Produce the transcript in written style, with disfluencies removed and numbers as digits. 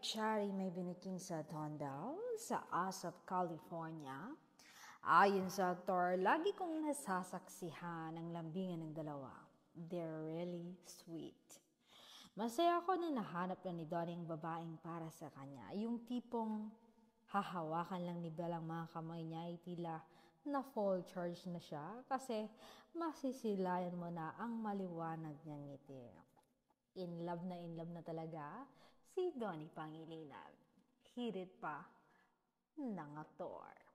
kutsari may biniking sa Tondale, sa Asap, California. Ayon sa aktor, lagi kong nasasaksihan ang lambingan ng dalawa. They're really sweet. Masaya ako na nahanap na ni Donnie ang babaeng para sa kanya. Yung tipong hahawakan lang ni Bella ang mga kamay niya ay tila na full charge na siya kasi masisilayan mo na ang maliwanag niyang ngiti. In love na talaga si Donnie Pangilinan. Hirit pa ng aktor.